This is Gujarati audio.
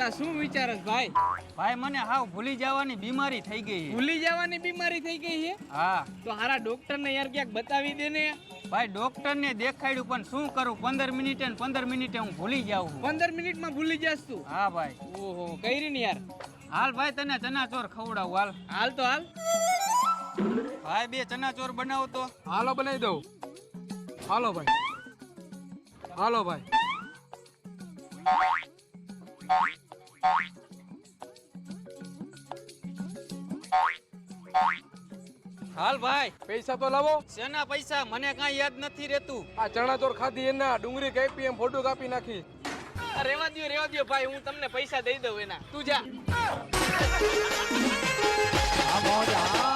લા શું વિચારસ ભાઈ? ભાઈ મને હાવ ભૂલી જવાની બીમારી થઈ ગઈ છે. ભૂલી જવાની બીમારી થઈ ગઈ છે? હા તો હારા ડોક્ટર ને યાર ક્યાંક બતાવી દે ને. ભાઈ ડોક્ટર ને દેખાડ્યું પણ શું કરું 15 મિનિટે ને 15 મિનિટે હું ભૂલી જાઉં છું. 15 મિનિટમાં ભૂલી જાસ તું? હા ભાઈ. ઓહો કઈ ને યાર. હાલ ભાઈ તને ચનાચોર ખવડાવું હાલ. હાલ તો હાલ. ભાઈ 2 ચનાચોર બનાવો તો. હાલો બનાવી દઉં. હાલો ભાઈ, હાલો ભાઈ. હાલ ભાઈ. પૈસા તો લાવો. શેના પૈસા? મને કાંઈ યાદ નથી રહેતું. આ ચણા ચોર ખાધી એના ડુંગળી કાપી એમ ફોટો કાપી નાખી. રેવા દ્યો ભાઈ, હું તમને પૈસા દઈ દઉં એના. તું જા. હા મોજ હા.